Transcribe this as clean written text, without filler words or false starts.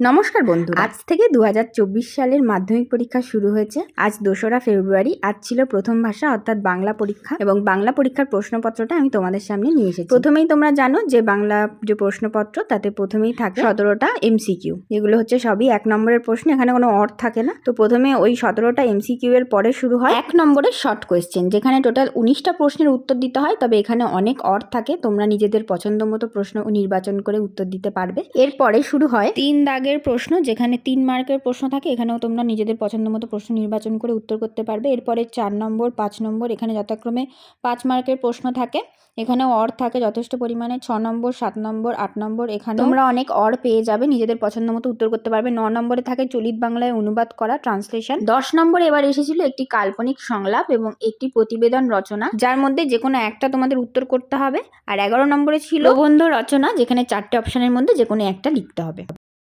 নমস্কার বন্ধুরা, আজ থেকে 2024 সালের মাধ্যমিক পরীক্ষা শুরু হয়েছে। আজ 2রা ফেব্রুয়ারি। আজ ছিল প্রথম ভাষা অর্থাৎ বাংলা পরীক্ষা এবং বাংলা পরীক্ষার প্রশ্নপত্রটা আমি তোমাদের সামনে নিয়ে এসেছি। প্রথমেই তোমরা জানো যে বাংলা যে প্রশ্নপত্র তাতে প্রথমেই থাকে 17টা এমসিকিউ, যেগুলো হচ্ছে সবই 1 নম্বরের প্রশ্ন, এখানে কোনো অর্থ থাকে না। তো প্রথমে ওই 17টা এমসিকিউ এর পরে শুরু হয় 1 নম্বরের শর্ট কোয়েশ্চেন, যেখানে টোটাল 19টা প্রশ্নের উত্তর দিতে হয়। তবে এখানে অনেক অর্থ থাকে, তোমরা নিজেদের পছন্দ মতো প্রশ্ন নির্বাচন করে উত্তর দিতে পারবে। এরপরে শুরু হয় 3 দাগের প্রশ্ন, যেখানে 3 মার্কের প্রশ্ন থাকে। এখানেও তোমরা নিজেদের পছন্দ মতো প্রশ্ন নির্বাচন করে উত্তর করতে পারবে। এরপরে 4 নম্বর 5 নম্বর, এখানে যথাক্রমে 5 মার্কের প্রশ্ন থাকে। এখানেও অর থাকে যথেষ্ট পরিমাণে। 6 নম্বর 7 নম্বর 8 নম্বর, এখানে তোমরা অনেক অর পেয়ে যাবে, নিজেদের পছন্দ মতো উত্তর করতে পারবে। 9 নম্বরে থাকে চলিত বাংলায় অনুবাদ করা, ট্রান্সলেশন। 10 নম্বরে এবার এসেছিল একটি কাল্পনিক সংলাপ এবং একটি প্রতিবেদন রচনা, যার মধ্যে যে কোনো একটা তোমাদের উত্তর করতে হবে। আর 11 নম্বরে ছিল প্রবন্ধ রচনা, যেখানে 4টে অপশনের মধ্যে যে কোনো একটা লিখতে হবে।